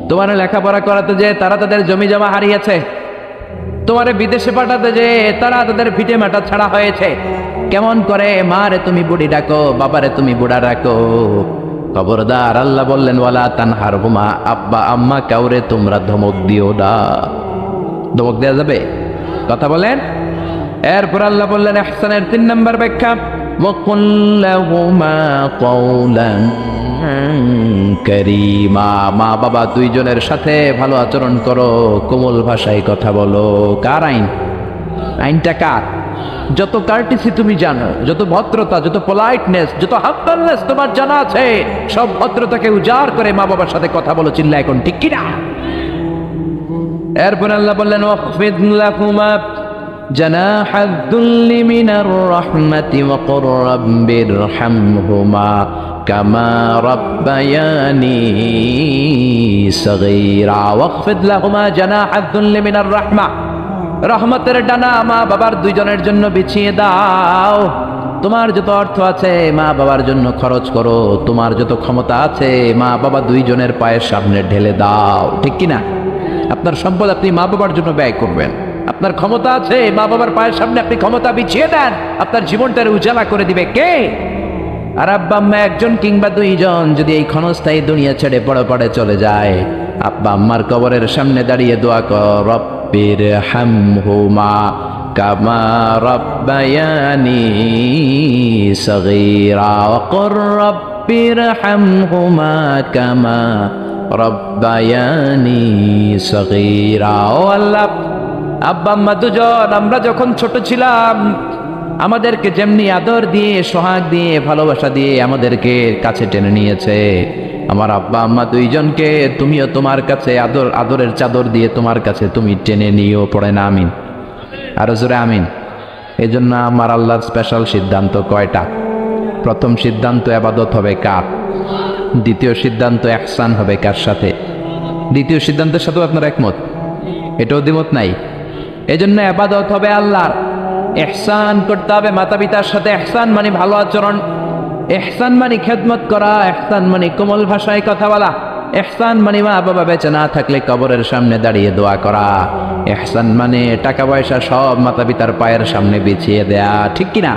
তোমারে লেখাপড়া করাতে যে তারা তাদের জমি জমা হারিয়েছে, তোমারে বিদেশে পাঠাতে যে তারা তাদের ভিটে মাটা ছাড়া হয়েছে। কেমন করে মারে তুমি বুড়ি ডাকো, বাবারে তুমি বুড়া ডাকো? খবরদার, আল্লাহ বললেন ওয়ালা তানহারহুমা, আব্বা আম্মা কাউরে তোমরা ধমক দিও না। ধমক দেওয়া যাবে? কথা বলেন। এরপর আল্লাহ বললেন ইহসানের 3 নম্বর ব্যাখ্যা, وَقُلْ لَهُمَا قَوْلًا কারীমা, মা বাবা দুইজনের সাথে ভালো আচরণ করো, কোমল ভাষায় কথা বলো। কার আইন? আইনটা কার? যত কার্টিসি তুমি জানো, যত ভদ্রতা, যত পোলাইটনেস, যত হাম্বলনেস তোমার জানা আছে, সব ভদ্রতাকে উজাড় করে মা বাবার সাথে কথা বলো। চিল্লা এখন, ঠিক কিনা? এরপর আল্লাহ বললেন ওয়াখফিদ লাহুমা জানাহাদ দুল্লি মিনার রাহমাতি ওয়া কুর রাব্বিরহামহুমা কামা রাব্বায়ানি সগীরা। ওয়াখফিদ লাহুমা জানাহাদ দুল্লি মিনার রাহমা, রহমতের ডানা মা বাবার দুইজনের জন্য বিছিয়ে দাও। তোমার যত অর্থ আছে মা বাবার জন্য খরচ করো, তোমার যত ক্ষমতা আছে মা বাবা দুইজনের পায়ের সামনে ঢেলে দাও। ঠিক কিনা? আপনার সম্পদ আপনি মা বাবার জন্য ব্যয় করবেন, আপনার ক্ষমতা আছে মা বাবার পায়ের সামনে আপনি ক্ষমতা বিছিয়ে দেন, আপনার জীবনটারে উজালা করে দিবে কে? আর আব্বা আম্মা একজন কিংবা দুইজন যদি এই ক্ষণস্থায়ী দুনিয়া ছেড়ে পড়ে চলে যায়, আব্বা আম্মার কবরের সামনে দাঁড়িয়ে দোয়া কর, রব্বিরহামহুমা কামা রাব্বায়ানি সগীরা ওয়া কুর রব্বিরহামহুমা কামা রব্বায়ানি সগীরা। ও আল্লাহ, আব্বা আম্মা দুজন আমরা যখন ছোট ছিলাম আমাদেরকে যেমনি আদর দিয়ে, সোহাগ দিয়ে, ভালোবাসা দিয়ে আমাদেরকে কাছে টেনে নিয়েছে, আমার আব্বা আম্মা দুইজনকে তুমিও তোমার কাছে আদরের চাদর দিয়ে তোমার কাছে তুমি টেনে নিও। পড়ে না আমিন? আরো জোরে আমিন। এই জন্য আমার আল্লাহর স্পেশাল সিদ্ধান্ত কয়টা? প্রথম সিদ্ধান্ত, ইবাদত হবে কার? দ্বিতীয় সিদ্ধান্ত ইহসান হবে কার সাথে? দ্বিতীয় সিদ্ধান্তের সাথেও আপনার একমত? এটাও দ্বিমত নাই। এজন্য ইবাদত হবে আল্লাহর, ইহসান করতে হবে মাতা পিতার সাথে। ইহসান মানে ভালো আচরণ, ইহসান মানে খেদমত করা, ইহসান মানে কোমল ভাষায় কথা বলা, ইহসান মানে মা বাবা বেঁচে না থাকলে কবরের সামনে দাঁড়িয়ে দোয়া করা, ইহসান মানে টাকা পয়সা সব মাতা পিতার পায়ের সামনে বিছিয়ে দেয়া, ঠিক কিনা?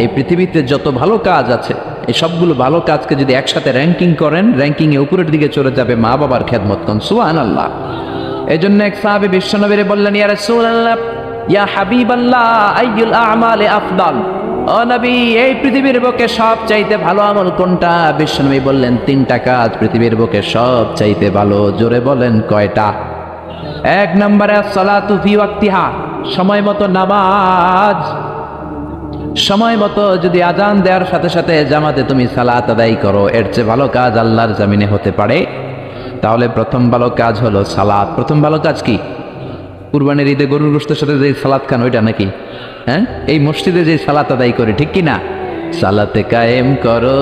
এই পৃথিবীতে যত ভালো কাজ আছে এই সবগুলো ভালো কাজকে যদি একসাথে র্যাঙ্কিং করেন, র্যাঙ্কিং এ উপরের দিকে চলে যাবে মা বাবার খেদমত করুন। সুবহানাল্লাহ। এই জন্য এক সাহাবী বিশ্বনবীরে বললেন, ইয়া রাসূলুল্লাহ, ইয়া হাবিবাল্লাহ, আইয়ুল আ'মালি আফদাল। ও নবী, এই পৃথিবীর বুকে সব চাইতে ভালো আমল কোনটা? বিশ্বনবী বললেন, 3টা কাজ পৃথিবীর বুকে সব চাইতে ভালো। জোরে বলেন কয়টা? 1 নম্বরে সালাতু ফি ওয়াক্তিহা, সময় মতো নামাজ। সময় মতো যদি আজান দেওয়ার সাথে সাথে জামাতে তুমি সালাত আদায় করো, এর চেয়ে ভালো কাজ আল্লাহর জমিনে হতে পারে? তাহলে প্রথম ভালো কাজ হলো সালাত। প্রথম ভালো কাজ কি? কুরবানির ঈদে গরুর গোশতের সাথে যে সালাত খান ওইটা নাকি? হ্যাঁ, এই মসজিদে যে সালাত আদায় করি, ঠিক কি না? সালাতে কায়েম করো,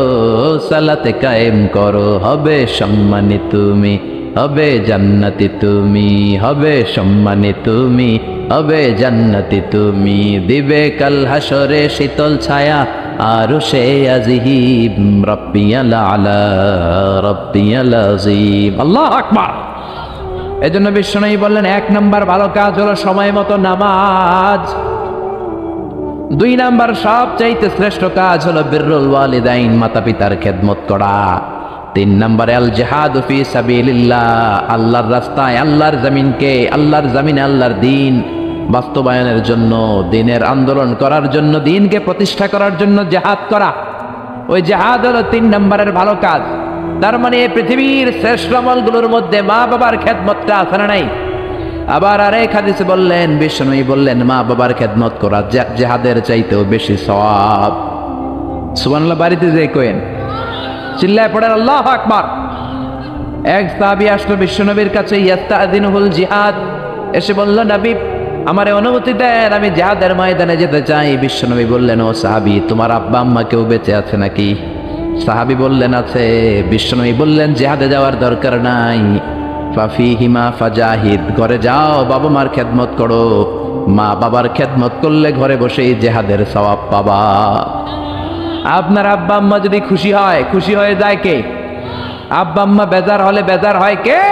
সালাতে কায়েম করো, হবে সম্মানী তুমি, হবে জান্নাতি তুমি, হবে সম্মানী তুমি, হবে জান্নাতি তুমি। দিবে কাল হাসরে শীতল ছায়া আরশে আজিম, রাব্বিয়াল আলা, রাব্বিয়াল আযীম। আল্লাহু আকবার। এজন্য বিশ্বনবী বললেন 1 নম্বর ভালো কাজ হলো সময় মতো নামাজ। 2 নম্বর সবচাইতে শ্রেষ্ঠ কাজ হলো বিররুল ওয়ালিদাইন, মাতা পিতার খেদমত করা। 3 নম্বরে আল জিহাদু ফি সাবিলিল্লাহ, আল্লাহর রাস্তায়, আল্লাহর জমিনকে, আল্লাহর জমিনে আল্লাহর দ্বীন বাস্তবায়নের জন্য, দ্বীনের আন্দোলন করার জন্য, দ্বীনকে প্রতিষ্ঠা করার জন্য জিহাদ করা। ওই জিহাদ হলো 3 নম্বরের ভালো কাজ। তার মানে এই পৃথিবীর শ্রেষ্ঠ আমলগুলোর মধ্যে মা বাবার খেদমতটা আছে না নাই? আবার আরেক হাদিসে বললেন, বিশ্বনবী বললেন, মা বাবার খেদমত করা জিহাদের চাইতেও বেশি সওয়াব। সুবহানাল্লাহ। বাড়িতে যে কইেন, চিল্লায় পড়েন আল্লাহু আকবার। এক সাহাবী আসলো বিশ্বনবীর কাছে, ইয়াস্তাযিনুল জিহাদ, এসে বলল, নবী আমারে অনুমতি দেন, আমি জিহাদের ময়দানে যেতে চাই। বিশ্বনবী বললেন, ও সাহাবী, তোমার আব্বা আম্মা কেউ বেঁচে আছে নাকি? সাহাবী বললেন, আছে। বিশ্বনবী বললেন, জিহাদে যাওয়ার দরকার নাই, ফাফিহিমা ফাজাহিদ, ঘরে যাও, বাবা মার খেদমত করো। মা বাবার খেদমত করলে ঘরে বসেই জিহাদের সওয়াব পাবা। আপনার আব্বা আম্মা যদি খুশি হয়, খুশি হয়ে যায় কে? আব্বা আম্মা বেজার হলে বেজার হয় কে?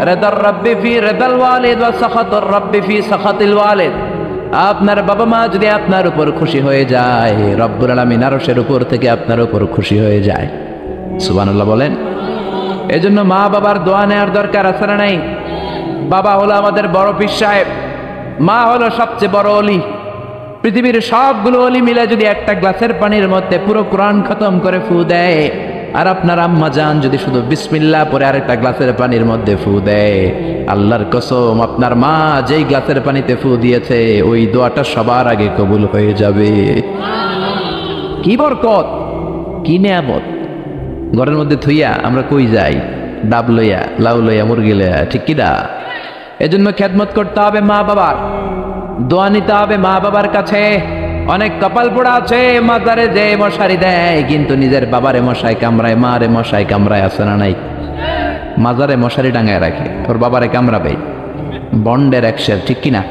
রিদার রাব্বি ফি রিদাল ওয়ালিদ ওয়া সাখাতুর রাব্বি ফি সাখাতিল ওয়ালিদ। আপনার বাবা মা যদি আপনার উপর খুশি হয়ে যায়, রব্বুল আলামিন আরশের উপর থেকে আপনার উপর খুশি হয়ে যায়। সুবহানাল্লাহ বলেন। এজন্য মা বাবার দোয়া নেওয়ার দরকার আছে না নাই? বাবা হলো আমাদের বড় পীর সাহেব, মা হলো সবচেয়ে বড় ওলি। পৃথিবীর সবগুলো ওলি মিলে যদি একটা গ্লাসের পানির মধ্যে পুরো কোরআন খতম করে ফু দেয়, আর আপনার আম্মা জান যদি শুধু বিসমিল্লাহ পরে আরেকটা গ্লাসের পানির মধ্যে ফু দেয়, আল্লাহর কসম আপনার মা যেই গ্লাসের পানিতে ফু দিয়েছে ওই দোয়াটা সবার আগে কবুল হয়ে যাবে। কি বরকত, কি নেয়ামত। ঘরের মধ্যে থুইয়া আমরা কই যাই? ডাব লইয়া, লাউ লইয়া, মুরগি লইয়া, ঠিক কিনা? এজন্য খেদমত করতে হবে মা বাবার, দোয়া নিতে হবে মা বাবার কাছে। অনেক কপাল পোড়া আছে, মাজারে যে মশারি দেয় কিন্তু নিজের বাবারে মশাই কামড়ায়, মারে মশাই কামড়ায়, আছে না নাই? মাজারে মশারি টাঙায় রাখে, তোর বাবারে কামড়াবে। বন্ডের একশের, ঠিক কিনা?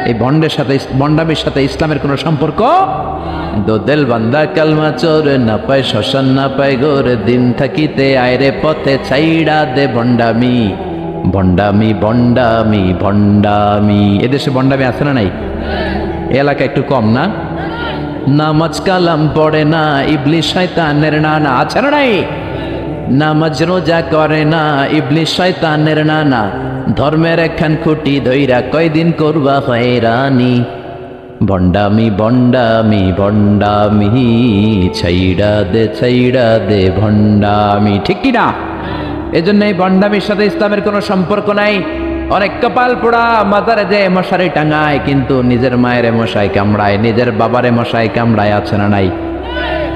এই বন্ডের সাথে, বন্ডামির সাথে ইসলামের কোনো সম্পর্ক? দোদেল বান্দা কালমা চোর, না পায় শ্মশান না পায় গোর, দিন থাকিতে আয়রে পথে ছাইড়া দে ভণ্ডামি, ভণ্ডামি ভণ্ডামি ভণ্ডামি। এদেশে ভণ্ডামি আছে না নাই? এলাকা একটু কম না? নামাজ কালাম পড়ে না, ইবলিস শয়তানের নানা, আছে না নাই? নামাজ রোজা করে না, ইবলিস শয়তানের নানা, ধর্মের একখান খুঁটি ধইরা কয়দিন করবা হয়রানি, ভণ্ডামি ভণ্ডামি ভণ্ডামি, ছাইড়া দে ভণ্ডামি, ঠিক কিনা? এজন্য এই ভণ্ডামির সাথে ইসলামের কোনো সম্পর্ক নাই। অনেক কপাল পোড়া মাজারে যে মশারি টাঙায় কিন্তু নিজের মায়ের মশাই কামড়ায়, নিজের বাবারে মশাই কামড়ায়, আছে না নাই?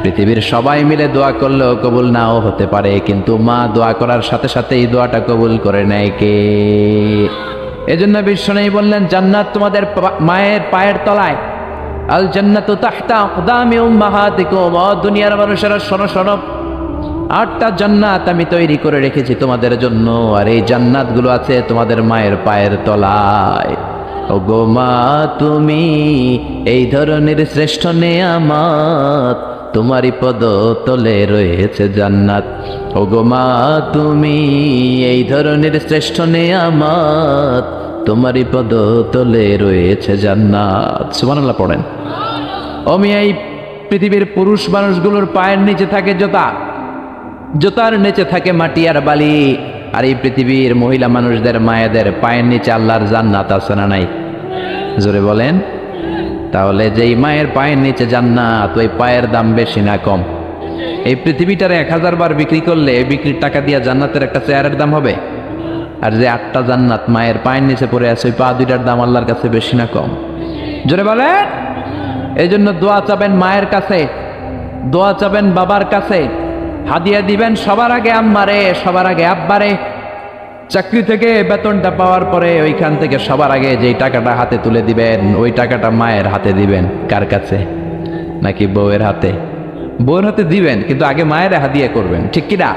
পৃথিবীর সবাই মিলে দোয়া করলেও কবুল নাও হতে পারে, কিন্তু মা দোয়া করার সাথে সাথে এই দোয়াটা কবুল করে নেয় কে? এজন্য বিশ্বনবী বললেন, জান্নাত তোমাদের মায়ের পায়ের তলায়, আল জান্নাতু তাহতা আকদামি উম্মাহাতিকুম। ও দুনিয়ার মানুষেরা শোনো শোনো, 8টা জান্নাত আমি তৈরি করে রেখেছি তোমাদের জন্য, আর এই জান্নাতগুলো আছে তোমাদের মায়ের পায়ের তলায়। ওগো মা তুমি এই ধরনের শ্রেষ্ঠ নেয়ামত, তোমারই পদ তলে রয়েছে জান্নাত। ওগো মা তুমি এই ধরনের শ্রেষ্ঠ নেয়ামত, তোমারই পদ তলে রয়েছে জান্নাত। সুবহানাল্লাহ পড়েন। আমি এই পৃথিবীর পুরুষ মানুষগুলোর পায়ের নিচে থাকে জুতা, জুতার নিচে থাকে মাটি আর বালি, আর এই পৃথিবীর মহিলা মানুষদের মায়েদের পায়ের নিচে আল্লাহর জান্নাত আছে না নাই? জোরে বলেন। তাহলে যেই মায়ের পায়ের নিচে জান্নাত, ওই পায়ের দাম বেশি না কম? এই পৃথিবীটারে 1000 বার বিক্রি করলে বিক্রির টাকা দিয়ে জান্নাতের একটা চেয়ারের দাম হবে? আর যে 8টা জান্নাত মায়ের পায়ের নিচে পড়ে আছে, ওই পা দুইটার দাম আল্লাহর কাছে বেশি না কম? জোরে বলেন। এই জন্য দোয়া চাবেন মায়ের কাছে, দোয়া চাবেন বাবার কাছে, হাদিয়া দিবেন সবার আগে আম্মারে, সবার আগে আব্বারে। চাকরি থেকে বেতনটা পাওয়ার পরে ওইখান থেকে সবার আগে যেই টাকাটা হাতে তুলে দিবেন, ওই টাকাটা মায়ের হাতে দিবেন। কার কাছে? নাকি বউয়ের হাতে? বউয়ের হাতে দিবেন, কিন্তু আগে মায়ের হাদিয়া করবেন, ঠিক কিনা?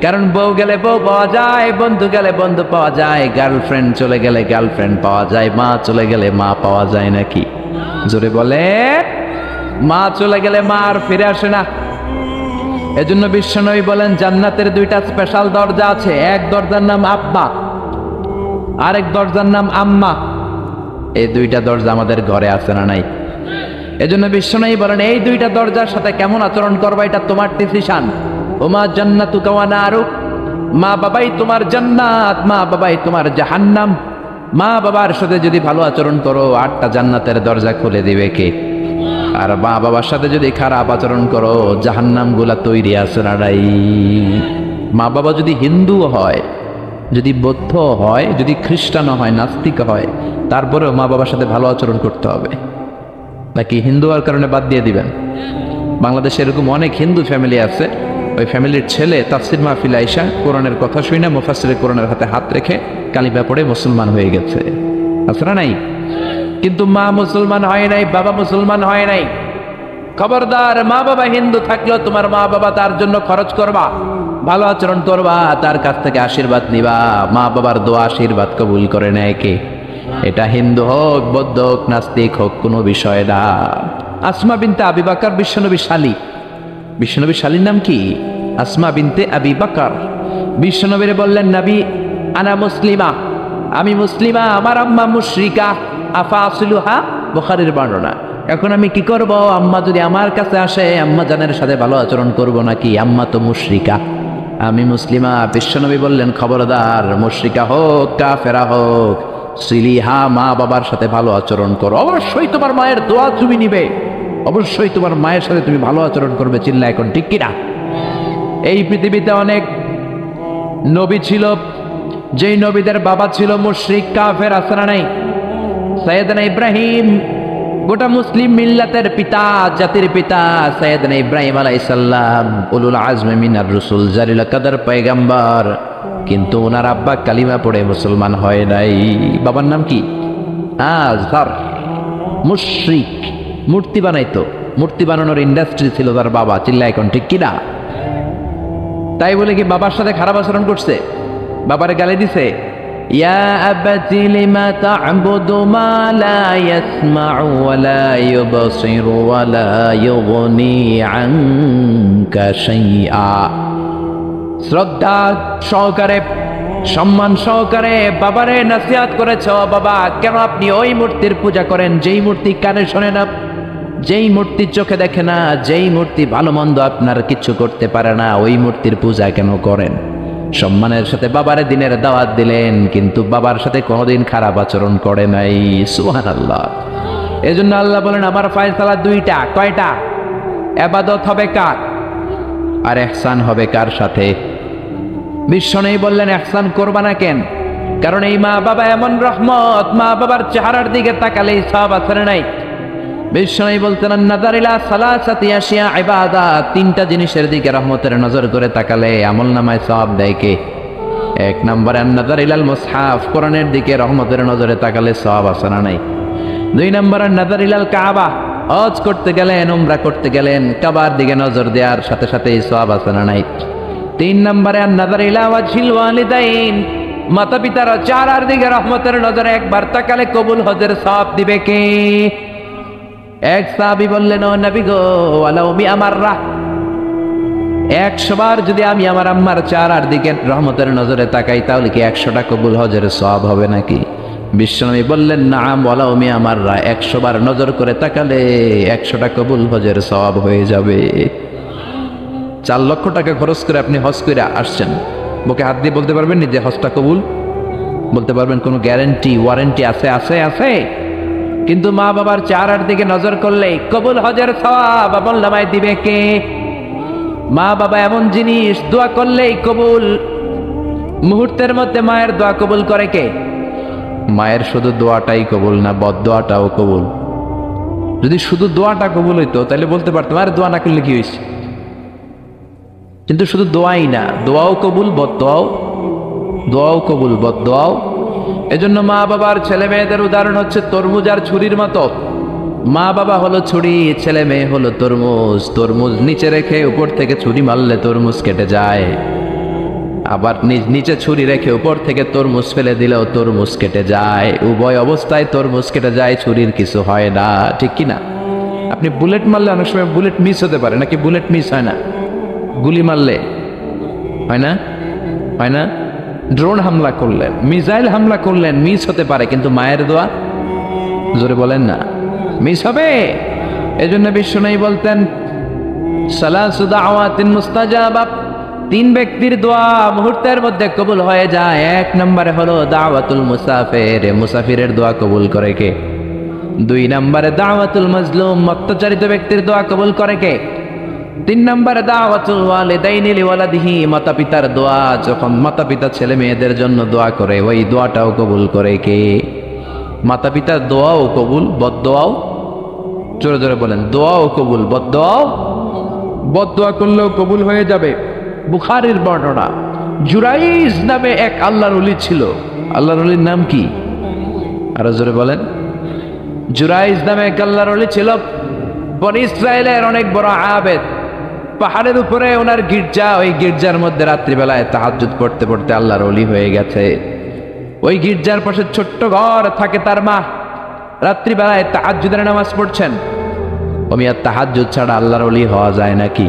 কারণ বউ গেলে বউ পাওয়া যায়, বন্ধু গেলে বন্ধু পাওয়া যায়, গার্লফ্রেন্ড চলে গেলে গার্লফ্রেন্ড পাওয়া যায়, মা চলে গেলে মা পাওয়া যায় নাকি? জোরে বলে। মা চলে গেলে মা আর ফিরে আসে না। এজন্য বিশ্বনবী বলেন জান্নাতের 2টা স্পেশাল দরজা আছে, এক দরজার নাম আব্বা, আরেক দরজার নাম আম্মা। এই 2টা দরজা আমাদের ঘরে আছে না নাই? এজন্য বিশ্বনবী বলেন এই 2টা দরজার সাথে কেমন আচরণ করবা এটা তোমার ডিসিশন। ওমা জান্নাতুকা ওয়া নারুক, মা বাবাই তোমার জান্নাত, মা বাবাই তোমার জাহান্নাম। মা বাবার সাথে যদি ভালো আচরণ করো 8টা জান্নাতের দরজা খুলে দিবে কে? আর মা বাবার সাথে যদি খারাপ আচরণ করো জাহান্নাম গুলা তৈরি আছে না নাই? মা বাবা যদি হিন্দু হয়, যদি বৌদ্ধ হয়, যদি খ্রিস্টান হয়, নাস্তিক হয়, তারপরেও মা বাবার সাথে ভালো আচরণ করতে হবে। নাকি হিন্দু হওয়ার কারণে বাদ দিয়ে দিবেন? বাংলাদেশে এরকম অনেক হিন্দু ফ্যামিলি আছে, ওই ফ্যামিলির ছেলে তাফসির মাহফিল আইসা কোরআনের কথা শুনে মুফাসসিরে কোরআনের হাতে হাত রেখে কালিমা পড়ে মুসলমান হয়ে গেছে, আছে না নাই? কিন্তু মা মুসলমান হয় নাই, বাবা মুসলমান হয় নাই। খবরদার, মা বাবা হিন্দু থাকলেও তোমার মা বাবা তার জন্য খরচ করবা, ভালো আচরণ করবা, তার কাছ থেকে আশীর্বাদ নিবা। মা বাবার দোয়া আশীর্বাদ কবুল করে নেয় কে? এটা হিন্দু হোক, বৌদ্ধ হোক, নাস্তিক হোক, কোনো বিষয় না। আসমা বিনতে আবি বকর বিশ্বনবী শালী, বিশ্বনবীর শালীর নাম কি? আসমা বিনতে আবি বকর। বিশ্বনবীরে বললেন নবী আনা মুসলিমা, আমি মুসলিমা, আমার আম্মা মুশরিকা, আফা আসলুহা, বুখারীর বর্ণনা। এখন আমি কি করব? আম্মা যদি আমার কাছে আসে আম্মা জানের সাথে ভালো আচরণ করব নাকি? আম্মা তো মুশরিকা, আমি মুসলিমা। বিশ্বনবী বললেন খবরদার, মুশরিকা হোক কাফেরা হোক, সিলিহা, মা বাবার সাথে ভালো আচরণ করো। অবশ্যই তোমার মায়ের দোয়া তুমি নিবে, অবশ্যই তোমার মায়ের সাথে তুমি ভালো আচরণ করবে। চিল্লা এখন ঠিক কিনা? এই পৃথিবীতে অনেক নবী ছিল, যেই নবীদের বাবা ছিল মুশরিক কাফের, আছে না নাই? সাইয়েদনা ইব্রাহিম গোটা মুসলিম মিল্লাতের পিতা, জাতির পিতা সাইয়েদনা ইব্রাহিম আলাইহিস সালাম, উলুল আজমে মিনার রাসূল, জালিল কাদর পয়গম্বর, কিন্তু ওনার আব্বা কালিমা পড়ে মুসলমান হয় নাই। বাবার নাম কি? আজহার, মুশরিক, মূর্তি বানাইতো, মূর্তি বানানোর ইন্ডাস্ট্রি ছিল তার বাবা। চিল্লা এখন ঠিক কিনা? তাই বলে কি বাবার সাথে খারাপ আচরণ করছে? বাবারে গালি দিছে? ইয়া আবাতি লিমা তা'বুদু মা লা ইয়াসমা'ু ওয়া লা ইউবসিরু ওয়া লা ইউগনি আনকা শাইআ। শ্রদ্ধা সহকারে, সম্মান সহকারে বাবারে নসিহত করেছ, বাবা কেন আপনি ওই মূর্তির পূজা করেন যেই মূর্তি কানে শোনে না, যেই মূর্তি চোখে দেখে না, যেই মূর্তি ভালো মন্দ আপনার কিছু করতে পারে না, ওই মূর্তির পূজা কেন করেন? সম্মানের সাথে বাবারে দিনের দাওয়াত দিলেন, কিন্তু বাবার সাথে কোনোদিন খারাপ আচরণ করে নাই। সুবহানাল্লাহ। এজন্য আল্লাহ বলেন আমার ফয়সালা 2টা। কয়টা? ইবাদত হবে কার আর ইহসান হবে কার সাথে? বিশ্বনবী বললেন ইহসান করবা না কেন? কারণ এই মা বাবা এমন রহমত, মা বাবার চেহারার দিকে তাকালেই সব আছে নাই? বিশ্বনবী বলতেন নাযার ইলা সালাসাতি আশিয়া ইবাদাত, 3টা জিনিসের দিকে রহমতের নজর করে তাকালে আমলনামায় সওয়াব দেয় কে? 1 নম্বরে নাযার ইলাল মুসহাফ, কোরআনের দিকে রহমতের নজরে তাকালে সওয়াব আছে না নাই? 2 নম্বরে নাযার ইলাল কাবা, হজ করতে গেলেন, উমরা করতে গেলেন, কাবার দিকে নজর দেওয়ার সাথে সাথে সওয়াব আছে না নাই? তিন নম্বরে আন-নাযার ইলা ওয়াজহিল ওয়ালিদাইন, মাতা পিতার চেহারার দিকে রহমতের নজরে একবার তাকালে কবুল হজের সওয়াব দিবে কে? এক সাহাবী বললেন, ও নবী গো, ওয়ালাউ মিআ মাররা, 100 বার যদি আমি আমার আম্মার চেহারার দিকে রহমতের নজরে তাকাই তাহলে কি 100টা কবুল হজের সওয়াব হবে নাকি? বিশ্বনবী বললেন, নাআম ওয়ালাউ মিআ মাররা, 100 বার নজর করে তাকালে 100টা কবুল হজের সওয়াব হয়ে যাবে। 4 লক্ষ টাকা খরচ করে আপনি হজ করে আসছেন, বুকে হাত দিয়ে বলতে পারবেন যে হজটা কবুল? বলতে পারবেন? কোনো গ্যারান্টি ওয়ারেন্টি আছে? আছে আছে। কিন্তু মা বাবার চেহারার দিকে নজর করলে কবুল হজের সওয়াব আমল নামায় দিবে কে? মা বাবা এমন জিনিস, দোয়া করলেই কবুল। মুহূর্তের মধ্যে মায়ের দোয়া কবুল করে কে? মায়ের শুধু দোয়াটাই কবুল না, বদদোয়াটাও কবুল। যদি শুধু দোয়াটা কবুল হইতো তাহলে বলতে পারতাম আর দোয়া না করলে কি হয়েছে। কিন্তু শুধু দোয়াই না, দোয়াও কবুল, বদদোয়াও, দোয়াও কবুল, বদদোয়াও। এজন্য মা বাবার ছেলে মেয়েদের উদাহরণ হচ্ছে তরমুজ আর ছুরির মতো। মা বাবা হলো ছুরি, ছেলে মেয়ে হলো তরমুজ। তরমুজ নিচে রেখে উপর থেকে ছুরি মারলে তরমুজ কেটে যায়, আবার নিচে ছুরি রেখে উপর থেকে তরমুজ ফেলে দিলেও তরমুজ কেটে যায়। উভয় অবস্থায় তরমুজ কেটে যায়, ছুরির কিছু হয় না, ঠিক কি না? আপনি বুলেট মারলে অনেক সময় বুলেট মিস হতে পারে, নাকি বুলেট মিস হয় না? গুলি মারলে হয় না? হয় না? ড্রোন হামলা করলেন, মিসাইল হামলা করলেন, মিস হতে পারে, কিন্তু মায়ের দোয়া, জোরে বলেন না, মিস হবে? এজন্য বিশ্বনবী বলতেন, সালাসু দাওয়াতিন মুস্তাজাবা, 3 ব্যক্তির দোয়া মুহূর্তের মধ্যে কবুল হয়ে যায়। 1 নম্বরে হলো দাওয়াতুল মুসাফির, মুসাফিরের দোয়া কবুল করে কে? 2 নম্বরে দাওয়াতুল মাজলুম, অত্যাচারিত ব্যক্তির দোয়া কবুল করে কে? 3 নম্বরে দাওয়াতুল ওয়ালিদাইনি লিওয়ালাদিহি, মাতা পিতার দোয়া, যখন মাতা পিতা ছেলে মেয়েদের জন্য দোয়া করে ওই দোয়াটাও কবুল করে কে? মাতা পিতার দোয়াও কবুল, বদদোয়াও, জোরে জোরে বলেন, দোয়াও কবুল, বদদোয়াও। বদদোয়া করলেও কবুল হয়ে যাবে। বুখারীর বর্ণনা, জুরাইজ নামে এক আল্লাহর ওলি ছিল। আল্লাহর ওলির নাম কি? আরো জোরে বলেন। জুরাইজ নামে এক আল্লাহর ওলি ছিল, বনি ইসরায়েলের অনেক বড় আবেদ। পাহাড়ের উপরে ওনার গির্জা, ওই গির্জার মধ্যে রাত্রিবেলায় তাহাজ্জুদ পড়তে পড়তে আল্লাহর ওলি হয়ে গেছে। ওই গির্জার পাশে ছোট্ট ঘর থাকে তার মা, রাত্রিবেলায় তাহাজ্জুদের নামাজ পড়ছেন। আর তাহাজ্জুদ ছাড়া আল্লাহর ওলি হওয়া যায় নাকি?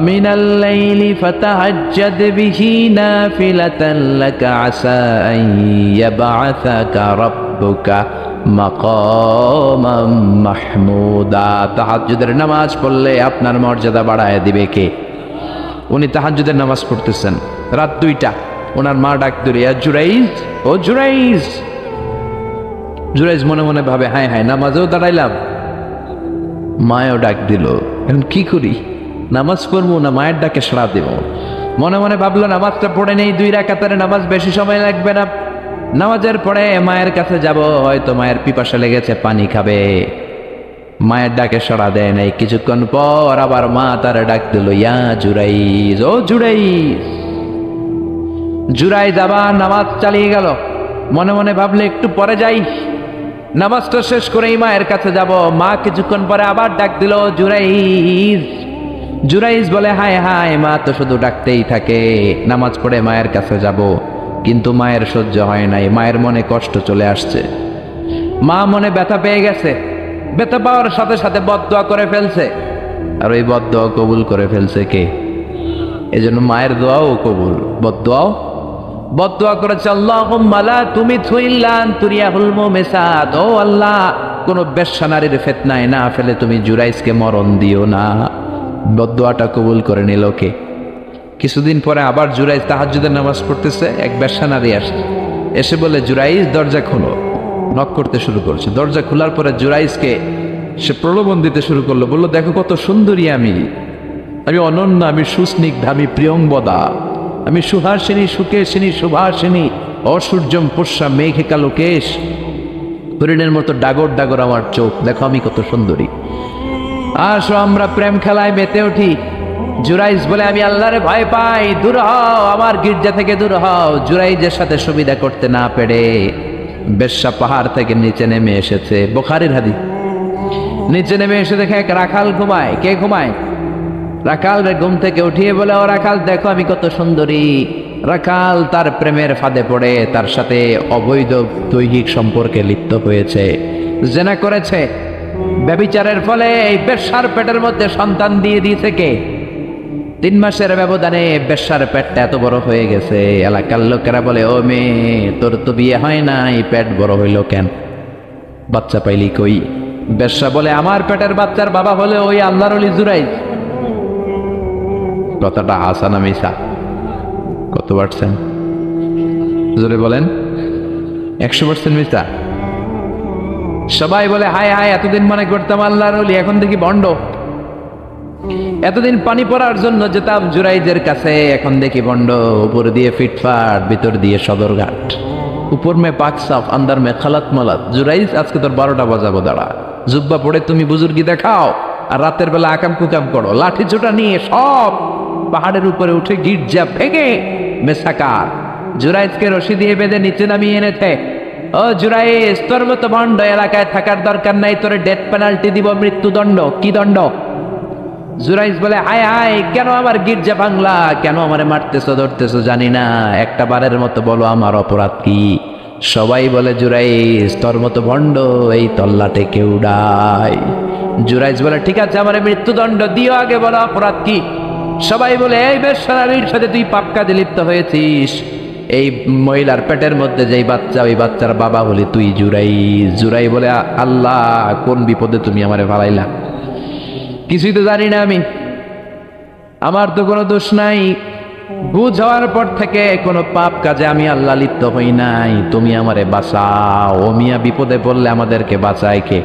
মিনাল লাইলি ফাতাহাজ্জাদ বিহি নাফিলাতান লাকা আসা আন ইয়াবআসাকা রাব্বুকা মাকামাম মাহমুদা। তাহাজ্জুদের নামাজ পড়লে আপনার মর্যাদা বাড়ায় দিবে কে? উনি তাহাজ্জুদের নামাজ পড়তেছেন, রাত 2টা, ওনার মা ডাক দিল, ইয়া জুরাইজ, ও জুরাইজ। জুরাইজ মনে মনে ভাবে, হায় হায়, নামাজেও দাঁড়াইলাম, মায়েও ডাক দিল, এখন কি করি? নামাজ পড়বো না মায়ের ডাকে সাড়া দেব? মনে মনে ভাবলো, নামাজটা পড়ে নেই, 2 রাকাতের নামাজ, বেশি সময় লাগবে না। নামাজের পরে মায়ের কাছে যাব, হয়তো মায়ের পিপাসা লেগেছে, পানি খাবে। মায়ের ডাকে সাড়া দেয় নাই। কিছুক্ষণ পর আবার মা তার ডাক দিল, ইয়া জুরাইজ, ও জুরাইজ। জুরাইজ আবার নামাজ চালিয়ে গেল। মনে মনে ভাবলে, একটু পরে যাই, নামাজটা শেষ করেই মায়ের কাছে যাব। মা কিছুক্ষণ পরে আবার ডাক দিল, জুরাইজ। জুরাইজ বলে, হায় হায়, মা তো শুধু ডাকতেই থাকে, নামাজ পড়ে মায়ের কাছে যাব। কিন্তু মায়ের সহ্য হয় নাই, মায়ের মনে কষ্ট চলে আসছে। মা মনে ব্যথা পেয়ে গেছে, ব্যথা পাওয়ার সাথে সাথে বদদোয়া করে ফেলছে। আর ওই বদদোয়া কবুল করে ফেলছে কে? এজন্য মায়ের দোয়াও কবুল, বদদোয়াও। বদদোয়া করেছে, আল্লাহুম্মা লা তুমিতহু ইল্লা আন তুরিয়াহুল মুমিসাত, ও আল্লাহ, কোন বেশ্যা নারীর ফিতনায় না ফেলে তুমি জুরাইজকে মরণ দিও না। বদদোয়াটা কবুল করে নিল কে? কিছুদিন পরে আবার জুরাইজ তাহাজ্জুদের নামাজ পড়তেছে, এক বেশ্যা নারী আসছে, এসে বলে, জুরাইজ দরজা খোলো। নক করতে শুরু করছে। দরজা খোলার পরে জুরাইজকে সে প্রলোভন দিতে শুরু করলো, বললো, দেখো কত সুন্দরী আমি অনন্য, আমি সুস্নিগ্ধা, আমি প্রিয়ংবদা, আমি সুহাসিনী, সুকেশিনী, সুভাসিনী, অসূর্যম পোষ্যা, মেঘে কালো কেশ, হরিণের মতো ডাগর ডাগর আমার চোখ, দেখো আমি কত সুন্দরী, আসো আমরা প্রেম খেলায় মেতে উঠি। জুরাইজ বলে, আমি আল্লাহরে ভয় পাই, দূর হও, আমার গির্জা থেকে দূর হও। জুরাইজের সাথে সুবিধা করতে না পেরে বেশ্যা পাহাড় থেকে নিচে নেমে এসেছে। বুখারীর হাদিস। নিচে নেমে এসে দেখে এক রাখাল ঘুমায়। কে ঘুমায়? রাখাল রে ঘুম থেকে উঠিয়ে বলে, ও রাখাল দেখো আমি কত সুন্দরী। রাখাল তার প্রেমের ফাঁদে পড়ে তার সাথে অবৈধ দৈহিক সম্পর্কে লিপ্ত হয়েছে, জেনা করেছে। ব্যভিচারের ফলে এই বেশ্যার পেটের মধ্যে সন্তান দিয়ে দিয়েছে কে? 3 মাসের ব্যবধানে বেশ্যার পেটটা এত বড় হয়ে গেছে। এলাকার লোকেরা বলে, ও মেয়ে তোর তো বিয়ে হয় নাই, পেট বড় হইল কেন? বাচ্চা পাইলি কই? বেশ্যা বলে, আমার পেটের বাচ্চার বাবা হলে ওই আল্লাহর ওলি জুরাইজ। কথাটা হাসা না মিশা? কত পার্সেন্ট জোরে বলেন? 100% মিশা। সবাই বলে, হায় হায়, এতদিন মনে করতাম আল্লাহর ওলি, এখন দেখি ভণ্ড। এতদিন পানি পড়ার জন্য যেতাম জুরাইজের কাছে, এখন দেখি ভণ্ড। উপর দিয়ে ফিটফাট, ভিতর দিয়ে সদরঘাট। উপর মে পাক সাফ, আন্দার মে খালাত মালাত। জুরাইজ আজকে তোর 12টা বাজাবো, দাঁড়া। জুব্বা পড়ে তুমি বুজুর্গি দেখাও, আর রাতের বেলা আকাম কুকাম করো। লাঠি ছোটা নিয়ে সব পাহাড়ের উপরে উঠে গির্জা ভেঙে মেসাকার জুরাইজকে রশি দিয়ে বেঁধে নিচে নামিয়ে এনেছে। ও জুরাইজ, তোর মতো ভণ্ড এলাকায় থাকার দরকার নাই, তোরে ডেথ পেনাল্টি দিব, মৃত্যুদণ্ড। কি দণ্ড? জুরাইজ বলে, হায় হায়, কেন আমার গির্জা বাংলা, কেন আমারে মারতেছো ধরতেছো জানি না, একটা বারের মতো বলো আমার অপরাধ কি? সবাই বলে, জুরাইজ তোর মতো ভণ্ড এই তল্লাটে কেউ নাই। জুরাইজ বলে, ঠিক আছে আমার মৃত্যুদণ্ড দিও, আগে বলো অপরাধ কি? সবাই বলে, এই বেশ্যার সাথে তুই পাপ কাজে লিপ্ত হয়েছিস। এই মহিলার পেটের মধ্যে যেই বাচ্চা, ওই বাচ্চার বাবা বলি তুই জুরাইজ। জুরাই বলে, আল্লাহ কোন বিপদে তুমি আমারে ফালাইলা? কিছুই তো জানি না আমি, আমার তো কোনো দোষ নাই। বুঝ হওয়ার পর থেকে কোনো পাপ কাজে আমি আল্লাহ লিপ্ত হই নাই, তুমি আমারে বাঁচাও। ও মিয়া, বিপদে পড়লে আমাদেরকে বাঁচায় কে?